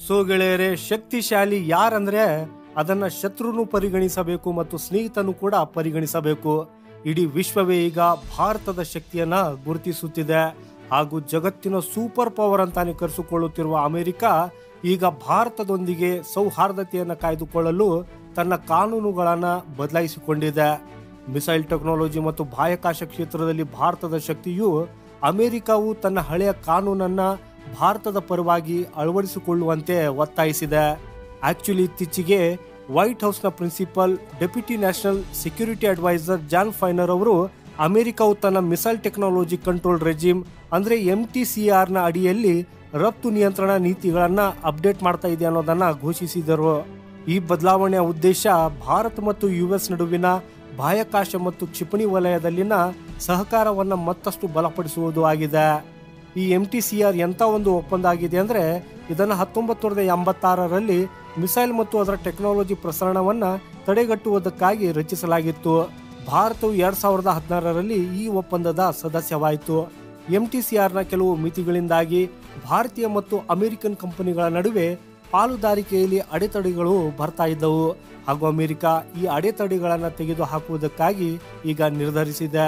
So ಗೆಳೆಯರೆ, ಶಕ್ತಿಶಾಲಿ ಯಾರಂದ್ರೆ ಅದನ್ನ ಶತ್ರುನು ಪರಿಗಣಿಸಬೇಕು ಮತ್ತು ಸ್ನೇಹಿತನು ಕೂಡ ಪರಿಗಣಿಸಬೇಕು. ಇಡೀ ವಿಶ್ವವೇ ಈಗ ಭಾರತದ ಶಕ್ತಿಯನ್ನ ಗುರುತಿಸುತ್ತಿದೆ ಹಾಗೂ ಜಗತ್ತಿನ ಸೂಪರ್ ಪವರ್ ಅಂತಾನೆ ಕರೆಸಿಕೊಳ್ಳುತ್ತಿರುವ ಅಮೆರಿಕ ಈಗ ಭಾರತದೊಂದಿಗೆ ಸೌಹಾರ್ದತೆಯನ್ನು ಕಾಯ್ದುಕೊಳ್ಳಲು ತನ್ನ ಕಾನೂನುಗಳನ್ನ ಬದಲಾಯಿಸಿಕೊಂಡಿದೆ. ಮಿಸೈಲ್ ಟೆಕ್ನಾಲಜಿ ಮತ್ತು ಬಾಹ್ಯಾಕಾಶ ಕ್ಷೇತ್ರದಲ್ಲಿ ಭಾರತದ ಶಕ್ತಿಯು ಅಮೆರಿಕವು ತನ್ನ ಹಳೆಯ ಕಾನೂನನ್ನ ಭಾರತದ ಪರವಾಗಿ ಅಳವಡಿಸಿಕೊಳ್ಳುವಂತೆ ಒತ್ತಾಯಿಸಿದೆ. ಆಕ್ಚುಲಿ ಇತ್ತೀಚೆಗೆ ವೈಟ್ ಹೌಸ್ನ principal deputy national security adviser Jon Finer ಅವರು ಅಮೆರಿಕವು ತನ್ನ ಮಿಸೈಲ್ ಟೆಕ್ನಾಲಜಿ ಕಂಟ್ರೋಲ್ ರೆಜಿಮ್ ಅಂದ್ರೆ MTCR ನ ಅಡಿಯಲ್ಲಿ ರಫ್ತು ನಿಯಂತ್ರಣ ನೀತಿಗಳನ್ನ ಅಪ್ಡೇಟ್ ಮಾಡ್ತಾ ಇದೆ ಅನ್ನೋದನ್ನ ಘೋಷಿಸಿದರು. ಈ ಬದಲಾವಣೆಯ ಉದ್ದೇಶ ಭಾರತ ಮತ್ತು US ನಡುವಿನ ಬಾಹ್ಯಾಕಾಶ ಮತ್ತು ಕ್ಷಿಪಣಿ ವಲಯದಲ್ಲಿನ ಸಹಕಾರವನ್ನ ಮತ್ತಷ್ಟು ಬಲಪಡಿಸುವುದು ಆಗಿದೆ. ಈ MTCR ಎಂತ ಒಂದು ಒಪ್ಪಂದ ಆಗಿದೆ ಅಂದ್ರೆ ಇದನ್ನು 1986ರಲ್ಲಿ ಮಿಸೈಲ್ ಮತ್ತು ಅದರ ಟೆಕ್ನಾಲಜಿ ಪ್ರಸರಣವನ್ನ ತಡೆಗಟ್ಟುವುದಕ್ಕಾಗಿ ರಚಿಸಲಾಗಿತ್ತು. ಭಾರತವು 2016ರಲ್ಲಿ ಈ ಒಪ್ಪಂದದ ಸದಸ್ಯವಾಯಿತು. MTCR ನ ಕೆಲವು ಮಿತಿಗಳಿಂದಾಗಿ ಭಾರತೀಯ ಮತ್ತು ಅಮೆರಿಕನ್ ಕಂಪನಿಗಳ ನಡುವೆ ಪಾಲುದಾರಿಕೆಯಲ್ಲಿ ಅಡೆತಡೆಗಳು ಬರ್ತಾ ಇದ್ದವು ಹಾಗೂ ಅಮೆರಿಕ ಈ ಅಡೆತಡೆಗಳನ್ನು ತೆಗೆದು ಹಾಕುವುದಕ್ಕಾಗಿ ಈಗ ನಿರ್ಧರಿಸಿದೆ.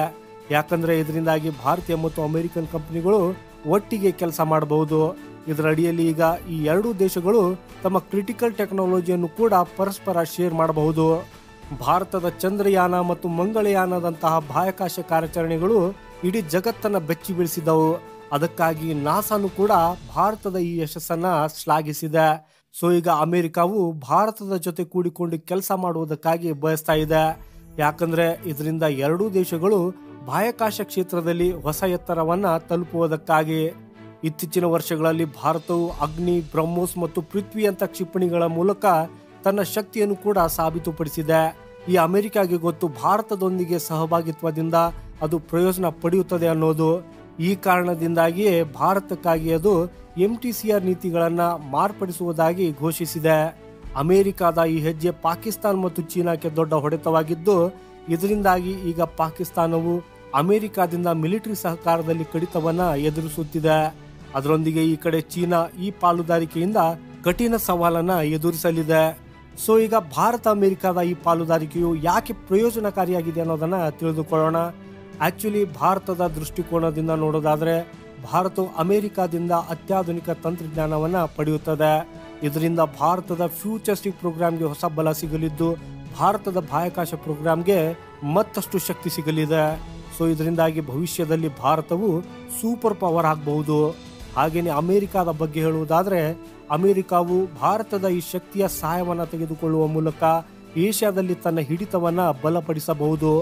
ಯಾಕಂದ್ರೆ ಇದರಿಂದಾಗಿ ಭಾರತೀಯ ಮತ್ತು ಅಮೆರಿಕನ್ ಕಂಪನಿಗಳು ಒಟ್ಟಿಗೆ ಕೆಲಸ ಮಾಡಬಹುದು. ಇದರ ಅಡಿಯಲ್ಲಿ ಈಗ ಈ ಎರಡೂ ದೇಶಗಳು ತಮ್ಮ ಕ್ರಿಟಿಕಲ್ ಟೆಕ್ನಾಲಜಿಯನ್ನು ಕೂಡ ಪರಸ್ಪರ ಶೇರ್ ಮಾಡಬಹುದು. ಭಾರತದ ಚಂದ್ರಯಾನ ಮತ್ತು ಮಂಗಳಯಾನದಂತಹ ಬಾಹ್ಯಾಕಾಶ ಕಾರ್ಯಾಚರಣೆಗಳು ಇಡೀ ಜಗತ್ತನ್ನ ಬೆಚ್ಚಿ ಬೀಳಿಸಿದವು. ಅದಕ್ಕಾಗಿ ನಾಸಾನು ಕೂಡ ಭಾರತದ ಈ ಯಶಸ್ಸನ್ನ ಶ್ಲಾಘಿಸಿದೆ. ಸೊ ಈಗ ಅಮೆರಿಕವು ಭಾರತದ ಜೊತೆ ಕೂಡಿಕೊಂಡು ಕೆಲಸ ಮಾಡುವುದಕ್ಕಾಗಿ ಬಯಸ್ತಾ ಇದೆ. ಯಾಕಂದ್ರೆ ಇದರಿಂದ ಎರಡೂ ದೇಶಗಳು ಬಾಹ್ಯಾಕಾಶ ಕ್ಷೇತ್ರದಲ್ಲಿ ಹೊಸ ಎತ್ತರವನ್ನ ತಲುಪುವುದಕ್ಕಾಗಿ. ಇತ್ತೀಚಿನ ವರ್ಷಗಳಲ್ಲಿ ಭಾರತವು ಅಗ್ನಿ, ಬ್ರಹ್ಮೋಸ್ ಮತ್ತು ಪೃಥ್ವಿ ಅಂತ ಕ್ಷಿಪಣಿಗಳ ಮೂಲಕ ತನ್ನ ಶಕ್ತಿಯನ್ನು ಕೂಡ ಸಾಬೀತುಪಡಿಸಿದೆ. ಈ ಅಮೆರಿಕಾಗೆ ಗೊತ್ತು ಭಾರತದೊಂದಿಗೆ ಸಹಭಾಗಿತ್ವದಿಂದ ಅದು ಪ್ರಯೋಜನ ಪಡೆಯುತ್ತದೆ ಅನ್ನೋದು. ಈ ಕಾರಣದಿಂದಾಗಿಯೇ ಭಾರತಕ್ಕಾಗಿ ಅದು MTCR ನೀತಿಗಳನ್ನ ಮಾರ್ಪಡಿಸುವುದಾಗಿ ಘೋಷಿಸಿದೆ. ಅಮೆರಿಕದ ಈ ಹೆಜ್ಜೆ ಪಾಕಿಸ್ತಾನ ಮತ್ತು ಚೀನಾಕ್ಕೆ ದೊಡ್ಡ ಹೊಡೆತವಾಗಿದ್ದು, ಇದರಿಂದಾಗಿ ಈಗ ಪಾಕಿಸ್ತಾನವು ಅಮೆರಿಕದಿಂದ ಮಿಲಿಟರಿ ಸಹಕಾರದಲ್ಲಿ ಕಡಿತವನ್ನ ಎದುರಿಸುತ್ತಿದೆ. ಅದರೊಂದಿಗೆ ಈ ಕಡೆ ಚೀನಾ ಈ ಪಾಲುದಾರಿಕೆಯಿಂದ ಕಠಿಣ ಸವಾಲನ್ನ ಎದುರಿಸಲಿದೆ. ಸೊ ಈಗ ಭಾರತ ಅಮೆರಿಕದ ಈ ಪಾಲುದಾರಿಕೆಯು ಯಾಕೆ ಪ್ರಯೋಜನಕಾರಿಯಾಗಿದೆ ಅನ್ನೋದನ್ನ ತಿಳಿದುಕೊಳ್ಳೋಣ. ಆಕ್ಚುಲಿ ಭಾರತದ ದೃಷ್ಟಿಕೋನದಿಂದ ನೋಡೋದಾದ್ರೆ ಭಾರತವು ಅಮೆರಿಕದಿಂದ ಅತ್ಯಾಧುನಿಕ ತಂತ್ರಜ್ಞಾನವನ್ನ ಪಡೆಯುತ್ತದೆ. ಇದರಿಂದ ಭಾರತದ ಫ್ಯೂಚರಿಸ್ಟಿಕ್ ಪ್ರೋಗ್ರಾಂಗೆ ಹೊಸ ಬಲ ಸಿಗಲಿದ್ದು ಭಾರತದ ಬಾಹ್ಯಾಕಾಶ ಪ್ರೋಗ್ರಾಂಗೆ ಮತ್ತಷ್ಟು ಶಕ್ತಿ ಸಿಗಲಿದೆ. ಸೊ ಇದರಿಂದಾಗಿ ಭವಿಷ್ಯದಲ್ಲಿ ಭಾರತವು ಸೂಪರ್ ಪವರ್ ಆಗಬಹುದು. ಹಾಗೇನೆ ಅಮೆರಿಕದ ಬಗ್ಗೆ ಹೇಳುವುದಾದ್ರೆ ಅಮೆರಿಕವು ಭಾರತದ ಈ ಶಕ್ತಿಯ ಸಹಾಯವನ್ನ ತೆಗೆದುಕೊಳ್ಳುವ ಮೂಲಕ ಏಷ್ಯಾದಲ್ಲಿ ತನ್ನ ಹಿಡಿತವನ್ನ ಬಲಪಡಿಸಬಹುದು.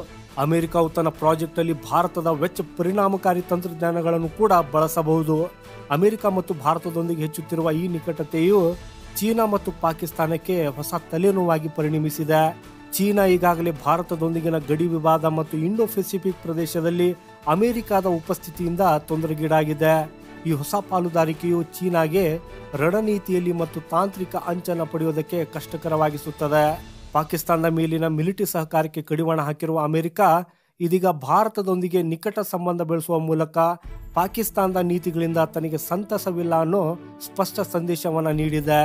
ಅಮೆರಿಕವು ತನ್ನ ಪ್ರಾಜೆಕ್ಟ್ ಅಲ್ಲಿ ಭಾರತದ ವೆಚ್ಚ ಪರಿಣಾಮಕಾರಿ ತಂತ್ರಜ್ಞಾನಗಳನ್ನು ಕೂಡ ಬಳಸಬಹುದು. ಅಮೆರಿಕ ಮತ್ತು ಭಾರತದೊಂದಿಗೆ ಹೆಚ್ಚುತ್ತಿರುವ ಈ ನಿಕಟತೆಯು ಚೀನಾ ಮತ್ತು ಪಾಕಿಸ್ತಾನಕ್ಕೆ ಹೊಸ ತಲೆನೋವಾಗಿ ಪರಿಣಮಿಸಿದೆ. ಚೀನಾ ಈಗಾಗಲೇ ಭಾರತದೊಂದಿಗಿನ ಗಡಿ ವಿವಾದ ಮತ್ತು ಇಂಡೋ ಪೆಸಿಫಿಕ್ ಪ್ರದೇಶದಲ್ಲಿ ಅಮೆರಿಕದ ಉಪಸ್ಥಿತಿಯಿಂದ ತೊಂದರೆಗೀಡಾಗಿದೆ. ಈ ಹೊಸ ಪಾಲುದಾರಿಕೆಯು ಚೀನಾಗೆ ರಣನೀತಿಯಲ್ಲಿ ಮತ್ತು ತಾಂತ್ರಿಕ ಅಂಚನ್ನು ಪಡೆಯುವುದಕ್ಕೆ ಕಷ್ಟಕರವಾಗಿಸುತ್ತದೆ. ಪಾಕಿಸ್ತಾನದ ಮೇಲಿನ ಮಿಲಿಟರಿ ಸಹಕಾರಕ್ಕೆ ಕಡಿವಾಣ ಹಾಕಿರುವ ಅಮೆರಿಕ ಇದೀಗ ಭಾರತದೊಂದಿಗೆ ನಿಕಟ ಸಂಬಂಧ ಬೆಳೆಸುವ ಮೂಲಕ ಪಾಕಿಸ್ತಾನದ ನೀತಿಗಳಿಂದ ತನಗೆ ಸಂತಸವಿಲ್ಲ ಅನ್ನೋ ಸ್ಪಷ್ಟ ಸಂದೇಶವನ್ನ ನೀಡಿದೆ.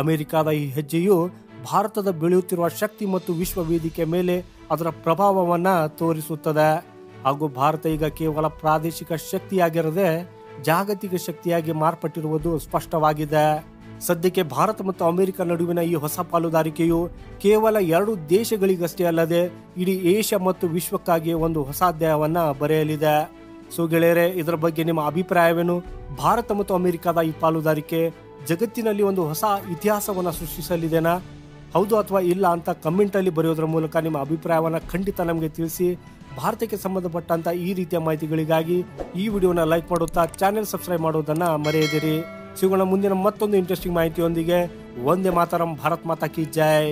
ಅಮೆರಿಕದ ಈ ಹೆಜ್ಜೆಯು ಭಾರತದ ಬೆಳೆಯುತ್ತಿರುವ ಶಕ್ತಿ ಮತ್ತು ವಿಶ್ವ ವೇದಿಕೆ ಮೇಲೆ ಅದರ ಪ್ರಭಾವವನ್ನ ತೋರಿಸುತ್ತದೆ ಹಾಗೂ ಭಾರತ ಈಗ ಕೇವಲ ಪ್ರಾದೇಶಿಕ ಶಕ್ತಿಯಾಗಿರದೆ ಜಾಗತಿಕ ಶಕ್ತಿಯಾಗಿ ಮಾರ್ಪಟ್ಟಿರುವುದು ಸ್ಪಷ್ಟವಾಗಿದೆ. ಸದ್ಯಕ್ಕೆ ಭಾರತ ಮತ್ತು ಅಮೆರಿಕ ನಡುವಿನ ಈ ಹೊಸ ಪಾಲುದಾರಿಕೆಯು ಕೇವಲ ಎರಡು ದೇಶಗಳಿಗಷ್ಟೇ ಅಲ್ಲದೆ ಇಡೀ ಏಷ್ಯಾ ಮತ್ತು ವಿಶ್ವಕ್ಕಾಗಿ ಒಂದು ಹೊಸ ಅಧ್ಯಾಯವನ್ನ ಬರೆಯಲಿದೆ. ಸೊ ಗೆಳೆಯರೆ, ಇದರ ಬಗ್ಗೆ ನಿಮ್ಮ ಅಭಿಪ್ರಾಯವೇನು? ಭಾರತ ಮತ್ತು ಅಮೆರಿಕದ ಈ ಪಾಲುದಾರಿಕೆ ಜಗತ್ತಿನಲ್ಲಿ ಒಂದು ಹೊಸ ಇತಿಹಾಸವನ್ನ ಸೃಷ್ಟಿಸಲಿದೆನಾ? ಹೌದು ಅಥವಾ ಇಲ್ಲ ಅಂತ ಕಮೆಂಟ್ ಅಲ್ಲಿ ಬರೆಯೋದ್ರ ಮೂಲಕ ನಿಮ್ಮ ಅಭಿಪ್ರಾಯವನ್ನ ಖಂಡಿತ ನಮಗೆ ತಿಳಿಸಿ. ಭಾರತಕ್ಕೆ ಸಂಬಂಧಪಟ್ಟಂತ ಈ ರೀತಿಯ ಮಾಹಿತಿಗಳಿಗಾಗಿ ಈ ವಿಡಿಯೋನ ಲೈಕ್ ಮಾಡುತ್ತಾ ಚಾನೆಲ್ ಸಬ್ಸ್ಕ್ರೈಬ್ ಮಾಡೋದನ್ನ ಮರೆಯದಿರಿ. ಸಿಗೋಣ ಮುಂದಿನ ಮತ್ತೊಂದು ಇಂಟ್ರೆಸ್ಟಿಂಗ್ ಮಾಹಿತಿಯೊಂದಿಗೆ. ವಂದೇ ಮಾತರಂ. ಭಾರತ್ ಮಾತಾ ಕಿ ಜೈ.